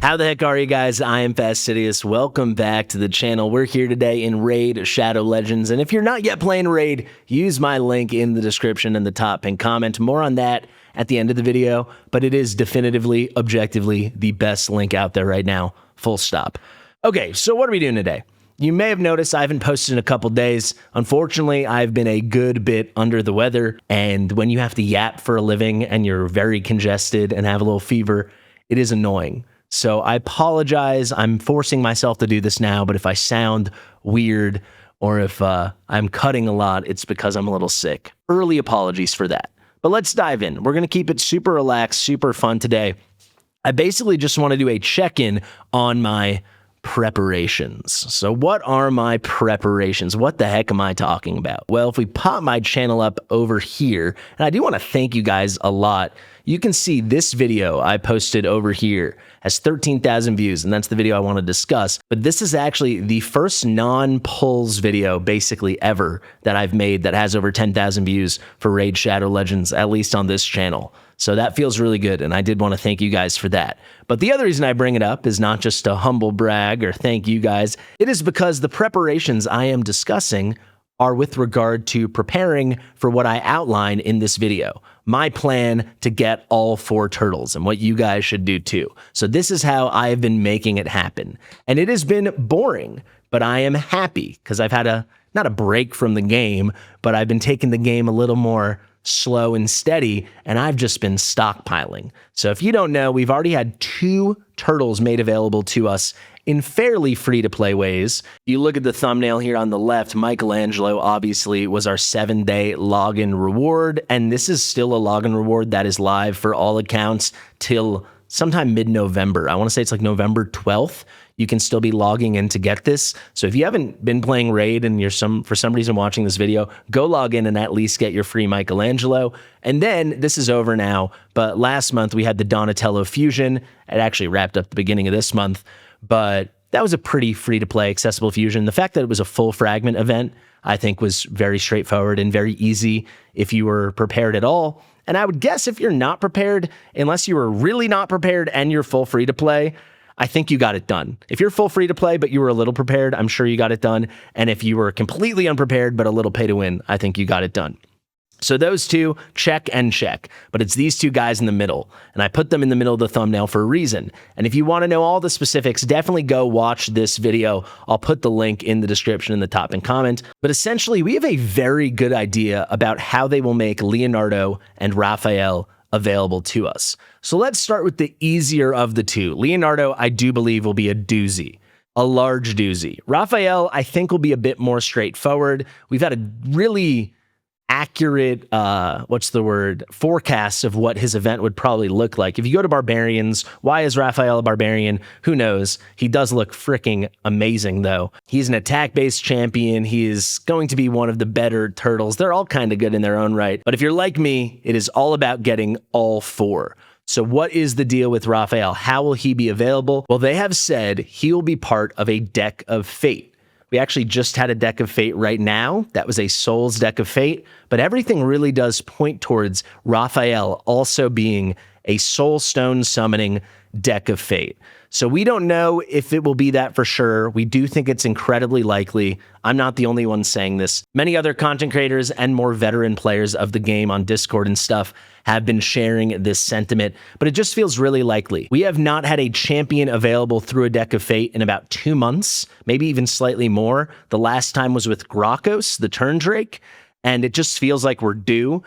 How the heck are you guys? I am Fastidious. Welcome back to the channel. We're here today in Raid Shadow Legends, and if you're not yet playing Raid, use my link in the description and the top pinned comment. More on that at the end of the video, but it is definitively, objectively, the best link out there right now. Full stop. Okay, so what are we doing today? You may have noticed I haven't posted in a couple days. Unfortunately, I've been a good bit under the weather, and when you have to yap for a living and you're very congested and have a little fever, it is annoying. So I apologize. I'm forcing myself to do this now, but if I sound weird or if I'm cutting a lot, it's because I'm a little sick. Early apologies for that. But let's dive in. We're going to keep it super relaxed, super fun today. I basically just want to do a check-in on my preparations. So what are my preparations? What the heck am I talking about? Well, if we pop my channel up over here, and I do want to thank you guys a lot. You can see this video I posted over here has 13,000 views, and that's the video I want to discuss. But this is actually the first non-pulls video basically ever that I've made that has over 10,000 views for Raid Shadow Legends, at least on this channel. So that feels really good, and I did want to thank you guys for that. But the other reason I bring it up is not just to humble brag or thank you guys. It is because the preparations I am discussing are with regard to preparing for what I outline in this video. My plan to get all 4 turtles and what you guys should do too. So this is how I've been making it happen. And it has been boring, but I am happy because I've had not a break from the game, but I've been taking the game a little more slow and steady, and I've just been stockpiling. So if you don't know, we've already had 2 turtles made available to us in fairly free-to-play ways. You look at the thumbnail here on the left, Michelangelo obviously was our 7-day login reward, and this is still a login reward that is live for all accounts till sometime mid-November. I want to say it's like November 12th. You can still be logging in to get this. So if you haven't been playing Raid and you're for some reason watching this video, go log in and at least get your free Michelangelo. And then this is over now, but last month we had the Donatello Fusion. It actually wrapped up the beginning of this month, but that was a pretty free-to-play accessible fusion. The fact that it was a full fragment event, I think, was very straightforward and very easy if you were prepared at all. And I would guess if you're not prepared, unless you were really not prepared and you're full free-to-play, I think you got it done. If you're full free-to-play but you were a little prepared, I'm sure you got it done. And if you were completely unprepared but a little pay-to-win, I think you got it done. So those two, check and check. But it's these 2 guys in the middle. And I put them in the middle of the thumbnail for a reason. And if you want to know all the specifics, definitely go watch this video. I'll put the link in the description in the top and comment. But essentially, we have a very good idea about how they will make Leonardo and Raphael available to us. So let's start with the easier of the 2. Leonardo, I do believe, will be a doozy. A large doozy. Raphael, I think, will be a bit more straightforward. We've had a really accurate, forecasts of what his event would probably look like. If you go to Barbarians, why is Raphael a Barbarian? Who knows? He does look freaking amazing, though. He's an attack-based champion. He is going to be one of the better turtles. They're all kind of good in their own right. But if you're like me, it is all about getting all 4. So what is the deal with Raphael? How will he be available? Well, they have said he will be part of a deck of fate. We actually just had a deck of fate right now. That was a Souls deck of fate, but everything really does point towards Raphael also being a Soul Stone summoning deck of fate. So we don't know if it will be that for sure. We do think it's incredibly likely. I'm not the only one saying this. Many other content creators and more veteran players of the game on Discord and stuff have been sharing this sentiment, but it just feels really likely. We have not had a champion available through a deck of fate in about 2 months, maybe even slightly more. The last time was with Grokos, the Turn Drake, and it just feels like we're due.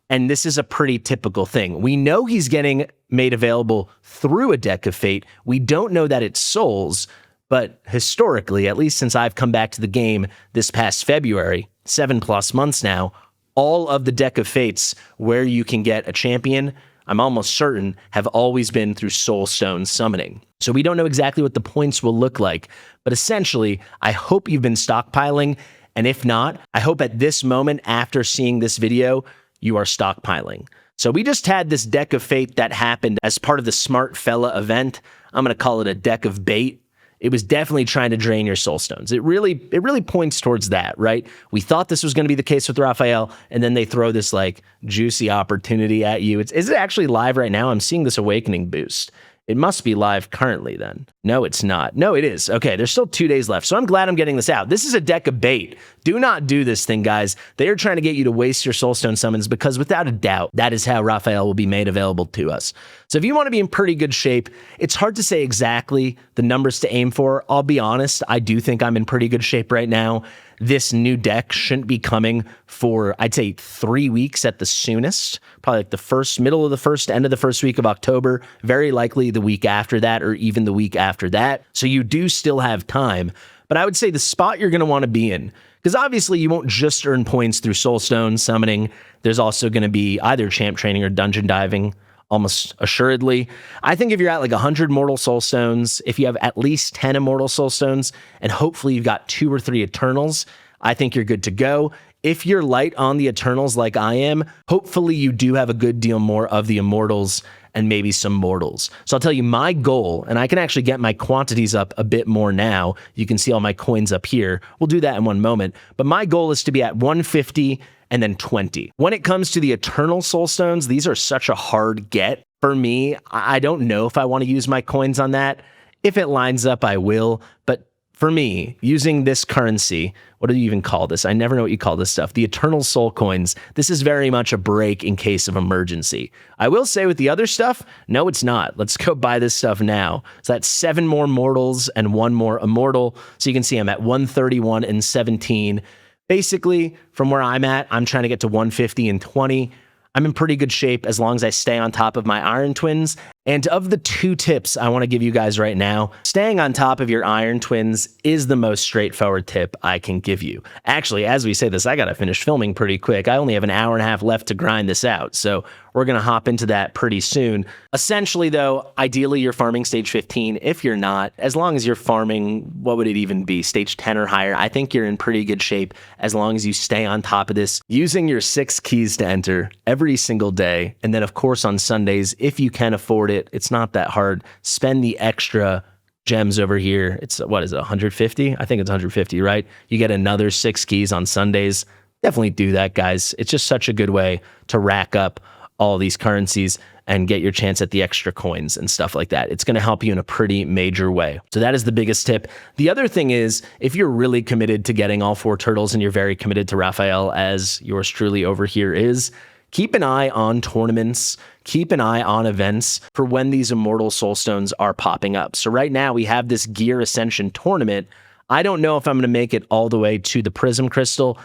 And this is a pretty typical thing. We know he's getting made available through a deck of fate. We don't know that it's Souls, but historically, at least since I've come back to the game this past February, 7+ months now, all of the deck of fates where you can get a champion, I'm almost certain, have always been through Soul Stone summoning. So we don't know exactly what the points will look like, but essentially, I hope you've been stockpiling, and if not, I hope at this moment after seeing this video, you are stockpiling. So we just had this deck of fate that happened as part of the Smart Fella event. I'm going to call it a deck of bait. It was definitely trying to drain your soul stones. It really points towards that, right? We thought this was going to be the case with Raphael, and then they throw this like juicy opportunity at you. Is it actually live right now? I'm seeing this awakening boost. It must be live currently then. No, it's not. No, it is. Okay, there's still 2 days left, so I'm glad I'm getting this out. This is a deck of bait. Do not do this thing, guys. They are trying to get you to waste your Soulstone summons because without a doubt, that is how Raphael will be made available to us. So if you want to be in pretty good shape, it's hard to say exactly the numbers to aim for. I'll be honest, I do think I'm in pretty good shape right now. This new deck shouldn't be coming for, I'd say, 3 weeks at the soonest. Probably like the middle of the first, end of the first week of October. Very likely the week after that, or even the week after that. So you do still have time. But I would say the spot you're going to want to be in, because obviously you won't just earn points through Soulstone summoning. There's also going to be either champ training or dungeon diving, almost assuredly. I think if you're at like 100 Mortal Soulstones, if you have at least 10 Immortal Soulstones, and hopefully you've got 2 or 3 Eternals, I think you're good to go. If you're light on the Eternals like I am, hopefully you do have a good deal more of the Immortals and maybe some Mortals. So I'll tell you my goal, and I can actually get my quantities up a bit more now. You can see all my coins up here. We'll do that in one moment. But my goal is to be at 150 and then 20. When it comes to the Eternal Soulstones, these are such a hard get. For me, I don't know if I want to use my coins on that. If it lines up, I will. But for me, using this currency, what do you even call this? I never know what you call this stuff. The Eternal Soul Coins, this is very much a break in case of emergency. I will say with the other stuff, no, it's not. Let's go buy this stuff now. So that's 7 more Mortals and 1 more Immortal. So you can see I'm at 131 and 17. Basically, from where I'm at, I'm trying to get to 150 and 20. I'm in pretty good shape as long as I stay on top of my Iron Twins. And of the 2 tips I want to give you guys right now, staying on top of your Iron Twins is the most straightforward tip I can give you. Actually, as we say this, I got to finish filming pretty quick. I only have an hour and a half left to grind this out, so we're going to hop into that pretty soon. Essentially, though, ideally you're farming stage 15. If you're not, as long as you're farming, what would it even be, stage 10 or higher, I think you're in pretty good shape as long as you stay on top of this, using your 6 keys to enter every single day. And then, of course, on Sundays, if you can afford it, it's not that hard. Spend the extra gems over here. It's, what is it, 150? I think it's 150, right? You get another 6 keys on Sundays. Definitely do that, guys. It's just such a good way to rack up all these currencies and get your chance at the extra coins and stuff like that. It's going to help you in a pretty major way. So that is the biggest tip. The other thing is, if you're really committed to getting all 4 turtles and you're very committed to Raphael, as yours truly over here is, keep an eye on tournaments, keep an eye on events for when these Immortal Soulstones are popping up. So right now we have this Gear Ascension tournament. I don't know if I'm going to make it all the way to the Prism Crystal.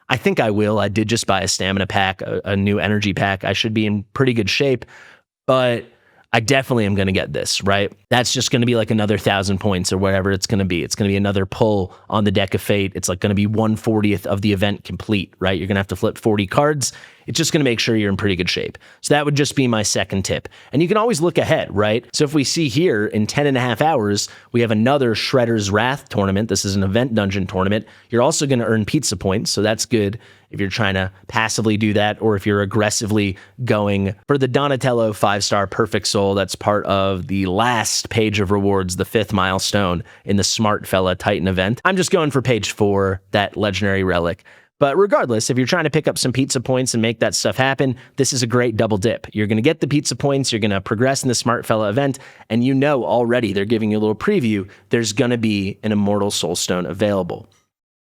I think I will. I did just buy a stamina pack, a new energy pack. I should be in pretty good shape, but I definitely am going to get this, right? That's just going to be like another 1,000 points or whatever it's going to be. It's going to be another pull on the deck of fate. It's like going to be 1/40th of the event complete, right? You're going to have to flip 40 cards. It's just going to make sure you're in pretty good shape. So that would just be my second tip. And you can always look ahead, right? So if we see here in 10.5 hours, we have another Shredder's Wrath tournament. This is an event dungeon tournament. You're also going to earn pizza points. So that's good if you're trying to passively do that, or if you're aggressively going for the Donatello 5-star Perfect Soul. That's part of the last page of rewards, the 5th milestone in the Smart Fella Titan event. I'm just going for page 4, that legendary relic. But regardless, if you're trying to pick up some pizza points and make that stuff happen, this is a great double dip. You're going to get the pizza points, you're going to progress in the Smart Fella event, and you know already, they're giving you a little preview, there's going to be an Immortal Soulstone available.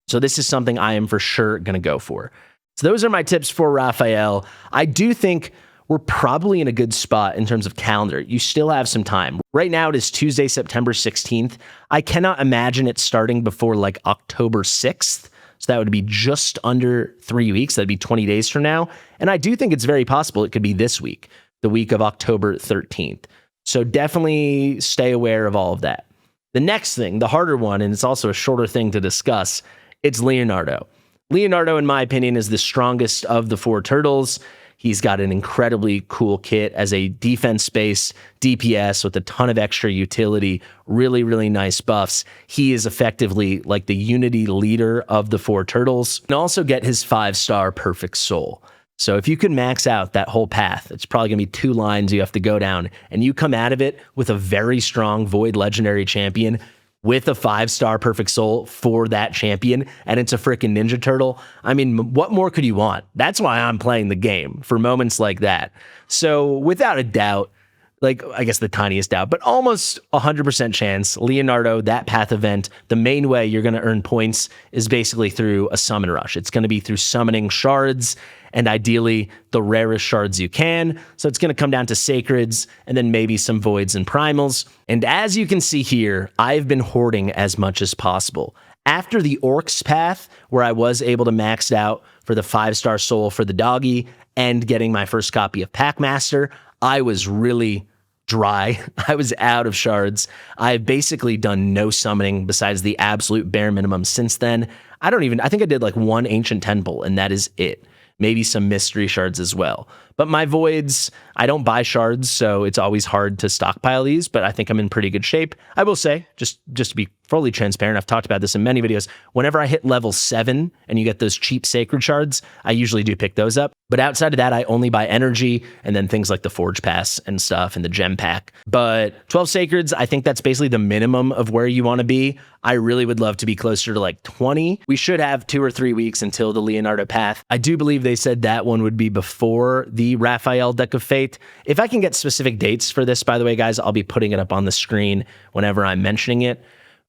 So this is something I am for sure going to go for. So those are my tips for Raphael. I do think we're probably in a good spot in terms of calendar. You still have some time. Right now it is Tuesday, September 16th. I cannot imagine it starting before like October 6th. So that would be just under 3 weeks. That'd be 20 days from now. And I do think it's very possible it could be this week, the week of October 13th. So definitely stay aware of all of that. The next thing, the harder one, and it's also a shorter thing to discuss, it's Leonardo. Leonardo, in my opinion, is the strongest of the 4 turtles. He's got an incredibly cool kit as a defense-based DPS with a ton of extra utility, really, really nice buffs. He is effectively like the Unity leader of the 4 turtles, and also get his 5-star Perfect Soul. So if you can max out that whole path, it's probably going to be 2 lines you have to go down, and you come out of it with a very strong Void Legendary Champion with a 5-star Perfect Soul for that champion, and it's a freaking Ninja Turtle. I mean, what more could you want? That's why I'm playing the game, for moments like that. So without a doubt, like, I guess the tiniest doubt, but almost 100% chance, Leonardo, that path event, the main way you're going to earn points is basically through a summon rush. It's going to be through summoning shards, and ideally the rarest shards you can. So it's going to come down to sacreds and then maybe some voids and primals. And as you can see here, I've been hoarding as much as possible. After the Orcs path, where I was able to max out for the 5-star soul for the doggy and getting my first copy of Packmaster, I was really dry. I was out of shards. I've basically done no summoning besides the absolute bare minimum since then. I think I did like 1 Ancient Temple, and that is it. Maybe some mystery shards as well. But my voids, I don't buy shards, so it's always hard to stockpile these, but I think I'm in pretty good shape. I will say, just to be fully transparent, I've talked about this in many videos, whenever I hit level 7 and you get those cheap sacred shards, I usually do pick those up. But outside of that, I only buy energy and then things like the Forge Pass and stuff and the Gem Pack. But 12 sacreds, I think that's basically the minimum of where you want to be. I really would love to be closer to like 20. We should have 2 or 3 weeks until the Leonardo path. I do believe they said that one would be before the Raphael Deck of Fate. If I can get specific dates for this, by the way, guys, I'll be putting it up on the screen whenever I'm mentioning it.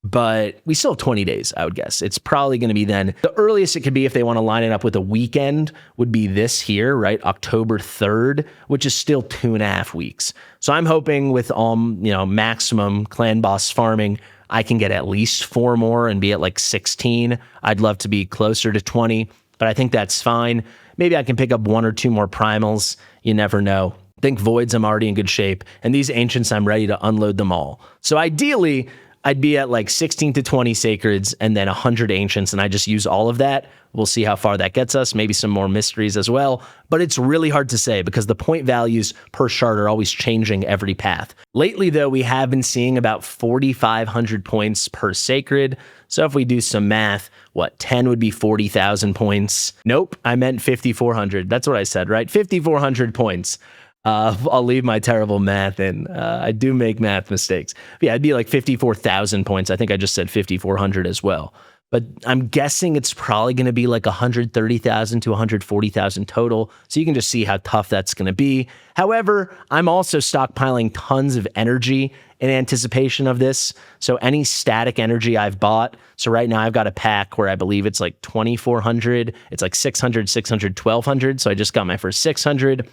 But we still have 20 days, I would guess. It's probably going to be then. The earliest it could be if they want to line it up with a weekend would be this here, right? October 3rd, which is still 2.5 weeks. So I'm hoping with maximum clan boss farming, I can get at least 4 more and be at like 16. I'd love to be closer to 20, but I think that's fine. Maybe I can pick up 1 or 2 more primals. You never know. I think voids, I'm already in good shape. And these ancients, I'm ready to unload them all. So ideally, I'd be at like 16 to 20 sacreds and then 100 ancients, and I just use all of that. We'll see how far that gets us, maybe some more mysteries as well. But it's really hard to say because the point values per shard are always changing every path. Lately, though, we have been seeing about 4,500 points per sacred. So if we do some math, 10 would be 40,000 points. Nope, I meant 5,400. That's what I said, right? 5,400 points. I'll leave my terrible math in. I do make math mistakes. But yeah, it'd be like 54,000 points. I think I just said 5,400 as well. But I'm guessing it's probably going to be like 130,000 to 140,000 total. So you can just see how tough that's going to be. However, I'm also stockpiling tons of energy in anticipation of this. So any static energy I've bought. So right now I've got a pack where I believe it's like 2,400. It's like 600, 600, 1,200. So I just got my first 600.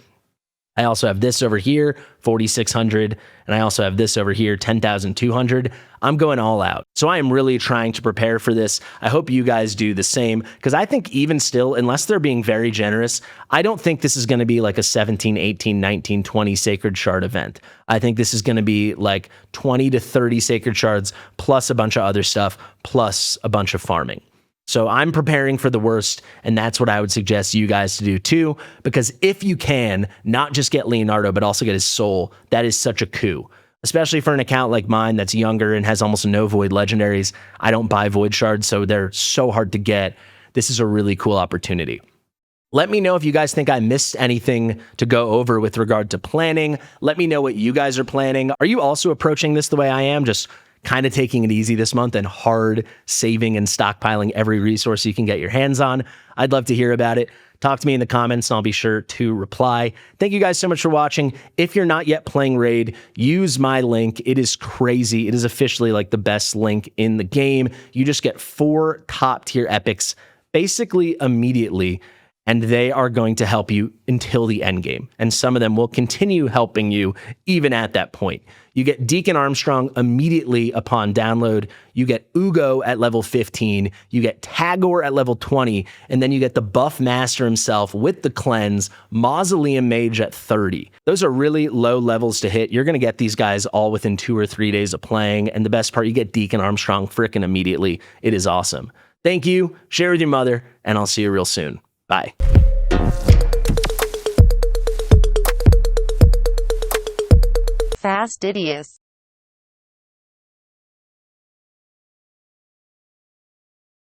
I also have this over here, 4,600, and I also have this over here, 10,200. I'm going all out. So I am really trying to prepare for this. I hope you guys do the same, because I think even still, unless they're being very generous, I don't think this is going to be like a 17, 18, 19, 20 sacred shard event. I think this is going to be like 20 to 30 sacred shards, plus a bunch of other stuff, plus a bunch of farming. So I'm preparing for the worst, and that's what I would suggest you guys to do too, because if you can, not just get Leonardo, but also get his soul, that is such a coup. Especially for an account like mine that's younger and has almost no void legendaries. I don't buy void shards, so they're so hard to get. This is a really cool opportunity. Let me know if you guys think I missed anything to go over with regard to planning. Let me know what you guys are planning. Are you also approaching this the way I am? Just kind of taking it easy this month and hard saving and stockpiling every resource you can get your hands on? I'd love to hear about it. Talk to me in the comments and I'll be sure to reply. Thank you guys so much for watching. If you're not yet playing Raid, use my link. It is crazy. It is officially like the best link in the game. You just get 4 top tier epics basically immediately, and they are going to help you until the end game. And some of them will continue helping you even at that point. You get Deacon Armstrong immediately upon download. You get Uugo at level 15. You get Tagoar at level 20. And then you get the buff master himself with the cleanse, Mausoleum Mage at 30. Those are really low levels to hit. You're going to get these guys all within 2 or 3 days of playing. And the best part, you get Deacon Armstrong frickin' immediately. It is awesome. Thank you. Share with your mother, and I'll see you real soon. Bye. Fastidious.